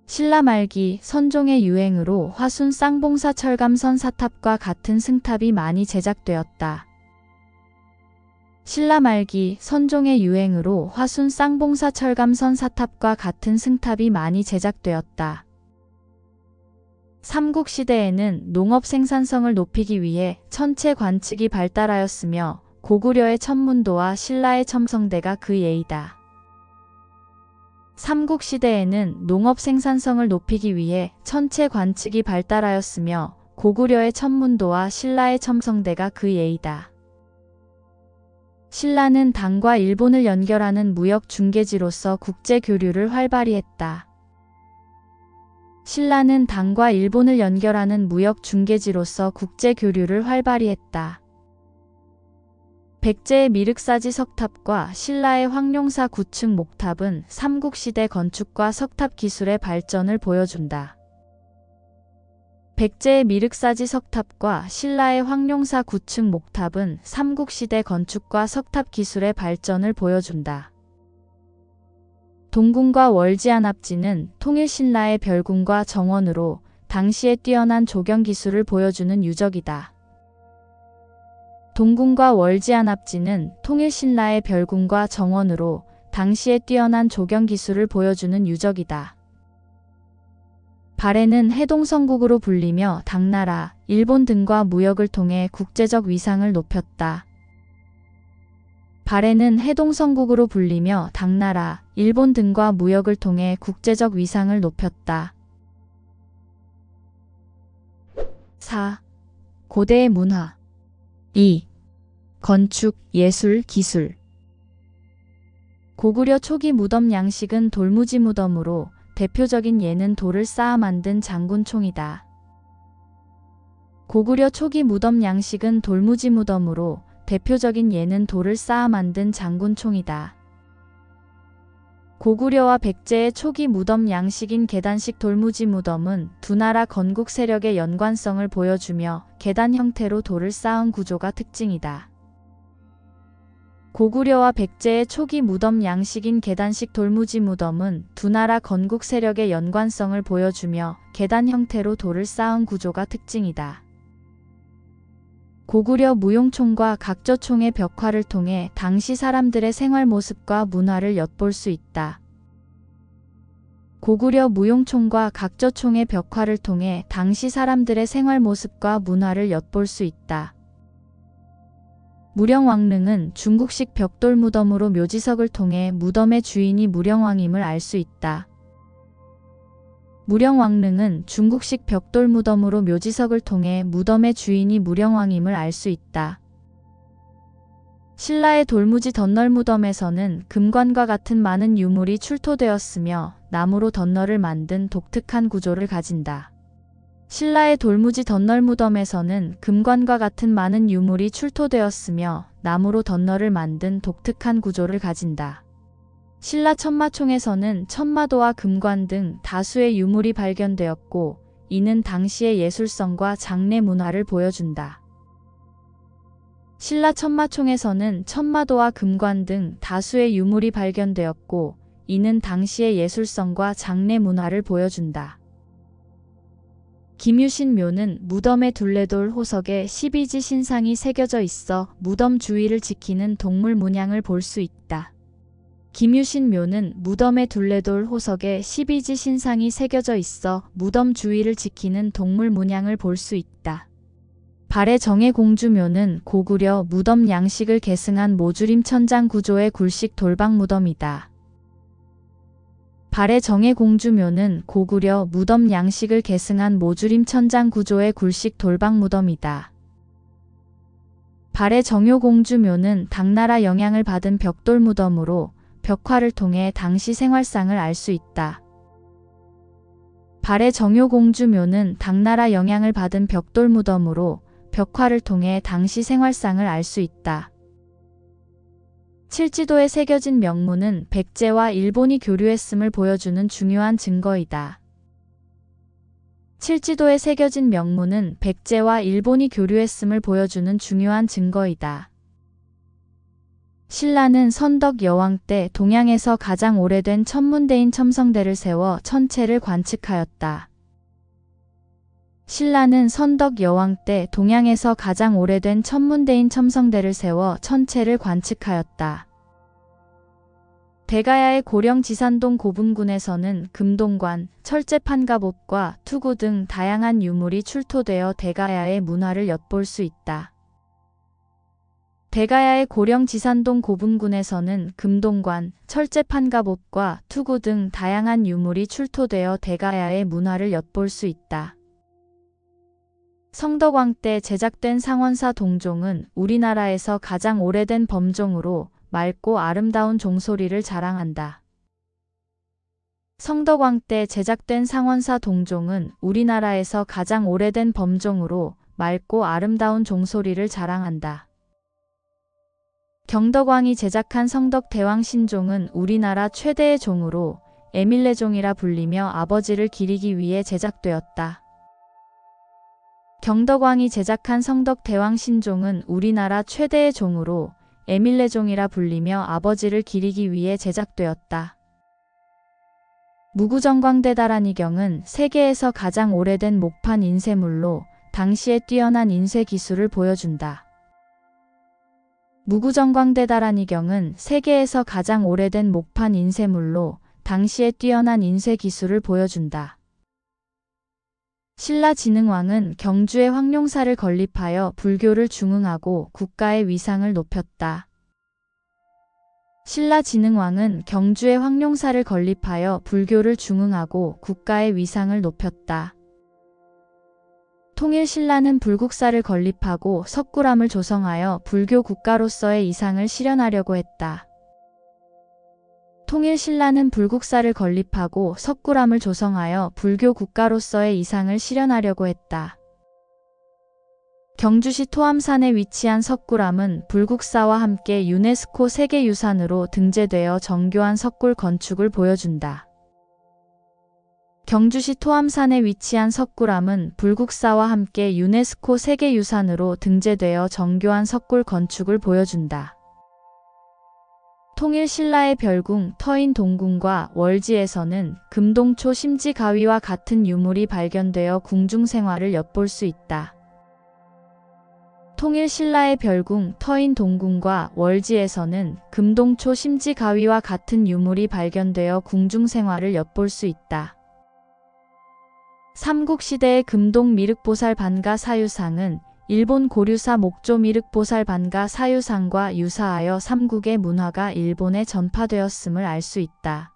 신라 말기 선종의 유행으로 화순 쌍봉사 철감선 사탑과 같은 승탑이 많이 제작되었다. 신라 말기 선종의 유행으로 화순 쌍봉사 철감선 사탑과 같은 승탑이 많이 제작되었다. 삼국시대에는 농업 생산성을 높이기 위해 천체 관측이 발달하였으며 고구려의 천문도와 신라의 첨성대가 그 예이다. 삼국시대에는 농업 생산성을 높이기 위해 천체 관측이 발달하였으며 고구려의 천문도와 신라의 첨성대가 그 예이다. 신라는 당과 일본을 연결하는 무역 중개지로서 국제 교류를 활발히 했다. 신라는 당과 일본을 연결하는 무역 중개지로서 국제 교류를 활발히 했다. 백제의 미륵사지 석탑과 신라의 황룡사 9층 목탑은 삼국시대 건축과 석탑 기술의 발전을 보여준다. 백제의 미륵사지 석탑과 신라의 황룡사 9층 목탑은 삼국시대 건축과 석탑 기술의 발전을 보여준다. 동궁과 월지안압지는 통일신라의 별궁과 정원으로 당시의 뛰어난 조경 기술을 보여주는 유적이다. 동궁과 월지안압지는 통일신라의 별궁과 정원으로 당시의 뛰어난 조경 기술을 보여주는 유적이다. 발해는 해동성국으로 불리며 당나라, 일본 등과 무역을 통해 국제적 위상을 높였다. 발해는 해동성국으로 불리며 당나라, 일본 등과 무역을 통해 국제적 위상을 높였다. 4. 고대의 문화. 2. 건축, 예술, 기술. 고구려 초기 무덤 양식은 돌무지 무덤으로 대표적인 예는 돌을 쌓아 만든 장군총이다. 고구려 초기 무덤 양식은 돌무지 무덤으로 대표적인 예는 돌을 쌓아 만든 장군총이다. 고구려와 백제의 초기 무덤 양식인 계단식 돌무지 무덤은 두 나라 건국 세력의 연관성을 보여주며 계단 형태로 돌을 쌓은 구조가 특징이다. 고구려와 백제의 초기 무덤 양식인 계단식 돌무지 무덤은 두 나라 건국 세력의 연관성을 보여주며 계단 형태로 돌을 쌓은 구조가 특징이다. 고구려 무용총과 각저총의 벽화를 통해 당시 사람들의 생활 모습과 문화를 엿볼 수 있다. 고구려 무용총과 각저총의 벽화를 통해 당시 사람들의 생활 모습과 문화를 엿볼 수 있다. 무령왕릉은 중국식 벽돌 무덤으로 묘지석을 통해 무덤의 주인이 무령왕임을 알 수 있다. 무령왕릉은 중국식 벽돌 무덤으로 묘지석을 통해 무덤의 주인이 무령왕임을 알 수 있다. 신라의 돌무지 덧널 무덤에서는 금관과 같은 많은 유물이 출토되었으며 나무로 덧널을 만든 독특한 구조를 가진다. 신라의 돌무지 덧널 무덤에서는 금관과 같은 많은 유물이 출토되었으며 나무로 덧널을 만든 독특한 구조를 가진다. 신라 천마총에서는 천마도와 금관 등 다수의 유물이 발견되었고 이는 당시의 예술성과 장례 문화를 보여준다. 신라 천마총에서는 천마도와 금관 등 다수의 유물이 발견되었고 이는 당시의 예술성과 장례 문화를 보여준다. 김유신 묘는 무덤의 둘레돌 호석에 12지 신상이 새겨져 있어 무덤 주위를 지키는 동물 문양을 볼 수 있다. 김유신 묘는 무덤의 둘레돌 호석에 12지 신상이 새겨져 있어 무덤 주위를 지키는 동물 문양을 볼 수 있다. 발해 정해공주묘는 고구려 무덤 양식을 계승한 모주림 천장 구조의 굴식 돌방 무덤이다. 발해 정해공주묘는 고구려 무덤 양식을 계승한 모주림 천장 구조의 굴식 돌방 무덤이다. 발해 정효공주묘는 당나라 영향을 받은 벽돌 무덤으로 벽화를 통해 당시 생활상을 알 수 있다. 발해 정효공주묘는 당나라 영향을 받은 벽돌 무덤으로 벽화를 통해 당시 생활상을 알 수 있다. 칠지도에 새겨진 명문은 백제와 일본이 교류했음을 보여주는 중요한 증거이다. 칠지도에 새겨진 명문은 백제와 일본이 교류했음을 보여주는 중요한 증거이다. 신라는 선덕 여왕 때 동양에서 가장 오래된 천문대인 첨성대를 세워 천체를 관측하였다. 신라는 선덕 여왕 때 동양에서 가장 오래된 천문대인 첨성대를 세워 천체를 관측하였다. 대가야의 고령 지산동 고분군에서는 금동관, 철제판갑옷과 투구 등 다양한 유물이 출토되어 대가야의 문화를 엿볼 수 있다. 대가야의 고령 지산동 고분군에서는 금동관, 철제판갑옷과 투구 등 다양한 유물이 출토되어 대가야의 문화를 엿볼 수 있다. 성덕왕 때 제작된 상원사 동종은 우리나라에서 가장 오래된 범종으로 맑고 아름다운 종소리를 자랑한다. 성덕왕 때 제작된 상원사 동종은 우리나라에서 가장 오래된 범종으로 맑고 아름다운 종소리를 자랑한다. 경덕왕이 제작한 성덕대왕 신종은 우리나라 최대의 종으로 에밀레종이라 불리며 아버지를 기리기 위해 제작되었다. 경덕왕이 제작한 성덕대왕 신종은 우리나라 최대의 종으로 에밀레종이라 불리며 아버지를 기리기 위해 제작되었다. 무구정광대다라니경은 세계에서 가장 오래된 목판 인쇄물로 당시의 뛰어난 인쇄 기술을 보여준다. 무구정광대다라니경은 세계에서 가장 오래된 목판 인쇄물로 당시의 뛰어난 인쇄 기술을 보여준다. 신라진흥왕은 경주에 황룡사를 건립하여 불교를 중흥하고 국가의 위상을 높였다. 신라진흥왕은 경주에 황룡사를 건립하여 불교를 중흥하고 국가의 위상을 높였다. 통일신라는 불국사를 건립하고 석굴암을 조성하여 불교 국가로서의 이상을 실현하려고 했다. 통일신라는 불국사를 건립하고 석굴암을 조성하여 불교 국가로서의 이상을 실현하려고 했다. 경주시 토암산에 위치한 석굴암은 불국사와 함께 유네스코 세계유산으로 등재되어 정교한 석굴 건축을 보여준다. 경주시 토암산에 위치한 석굴암은 불국사와 함께 유네스코 세계유산으로 등재되어 정교한 석굴 건축을 보여준다. 통일신라의 별궁 터인 동궁과 월지에서는 금동초 심지가위와 같은 유물이 발견되어 궁중생활을 엿볼 수 있다. 통일신라의 별궁 터인 동궁과 월지에서는 금동초 심지가위와 같은 유물이 발견되어 궁중생활을 엿볼 수 있다. 삼국시대의 금동 미륵보살 반가 사유상은 일본 고류사 목조 미륵보살 반가 사유상과 유사하여 삼국의 문화가 일본에 전파되었음을 알 수 있다.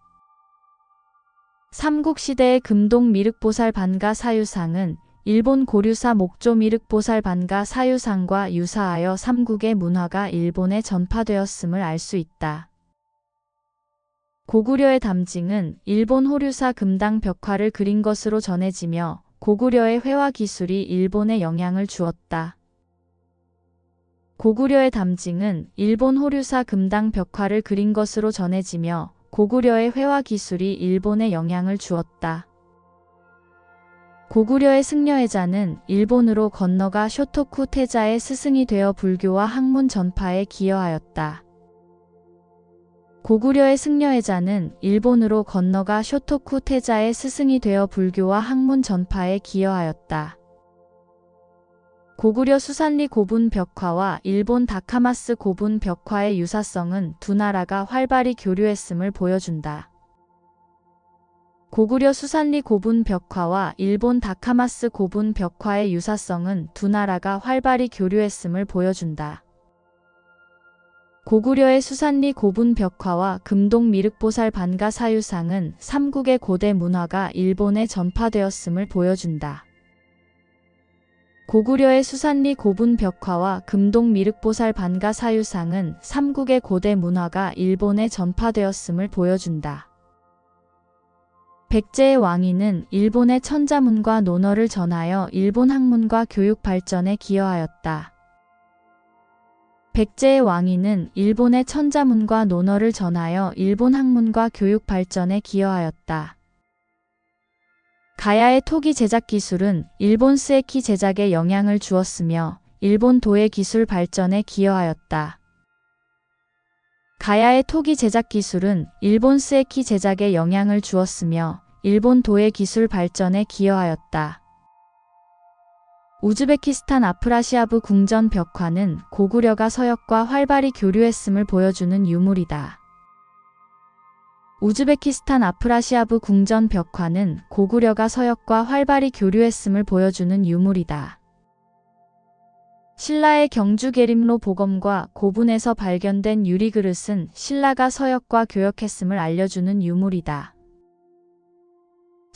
삼국시대의 금동 미륵보살 반가 사유상은 일본 고류사 목조 미륵보살 반가 사유상과 유사하여 삼국의 문화가 일본에 전파되었음을 알 수 있다. 고구려의 담징은 일본 호류사 금당 벽화를 그린 것으로 전해지며 고구려의 회화 기술이 일본에 영향을 주었다. 고구려의 담징은 일본 호류사 금당 벽화를 그린 것으로 전해지며 고구려의 회화 기술이 일본에 영향을 주었다. 고구려의 승려해자는 일본으로 건너가 쇼토쿠 태자의 스승이 되어 불교와 학문 전파에 기여하였다. 고구려의 승려해자는 일본으로 건너가 쇼토쿠 태자의 스승이 되어 불교와 학문 전파에 기여하였다. 고구려 수산리 고분 벽화와 일본 다카마스 고분 벽화의 유사성은 두 나라가 활발히 교류했음을 보여준다. 고구려 수산리 고분 벽화와 일본 다카마스 고분 벽화의 유사성은 두 나라가 활발히 교류했음을 보여준다. 고구려의 수산리 고분 벽화와 금동 미륵보살 반가 사유상은 삼국의 고대 문화가 일본에 전파되었음을 보여준다. 고구려의 수산리 고분 벽화와 금동 미륵보살 반가 사유상은 삼국의 고대 문화가 일본에 전파되었음을 보여준다. 백제의 왕위는 일본의 천자문과 논어를 전하여 일본 학문과 교육 발전에 기여하였다. 백제의 왕위는 일본의 천자문과 논어를 전하여 일본 학문과 교육 발전에 기여하였다. 가야의 토기 제작 기술은 일본 스에키 제작에 영향을 주었으며 일본 도예 기술 발전에 기여하였다. 가야의 토기 제작 기술은 일본 스에키 제작에 영향을 주었으며 일본 도예 기술 발전에 기여하였다. 우즈베키스탄 아프라시아브 궁전 벽화는 고구려가 서역과 활발히 교류했음을 보여주는 유물이다. 우즈베키스탄 아프라시아브 궁전 벽화는 고구려가 서역과 활발히 교류했음을 보여주는 유물이다. 신라의 경주 계림로 보검과 고분에서 발견된 유리그릇은 신라가 서역과 교역했음을 알려주는 유물이다.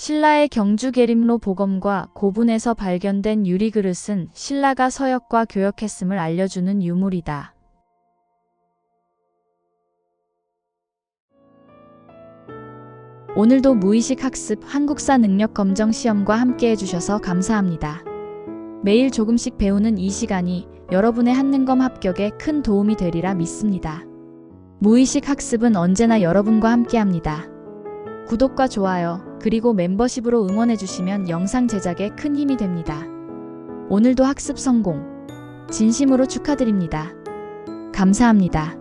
신라의 경주 계림로 보검과 고분에서 발견된 유리그릇은 신라가 서역과 교역했음을 알려주는 유물이다. 오늘도 무의식 학습 한국사 능력 검정 시험과 함께 해주셔서 감사합니다. 매일 조금씩 배우는 이 시간이 여러분의 한능검 합격에 큰 도움이 되리라 믿습니다. 무의식 학습은 언제나 여러분과 함께합니다. 구독과 좋아요, 그리고 멤버십으로 응원해주시면 영상 제작에 큰 힘이 됩니다. 오늘도 학습 성공, 진심으로 축하드립니다. 감사합니다.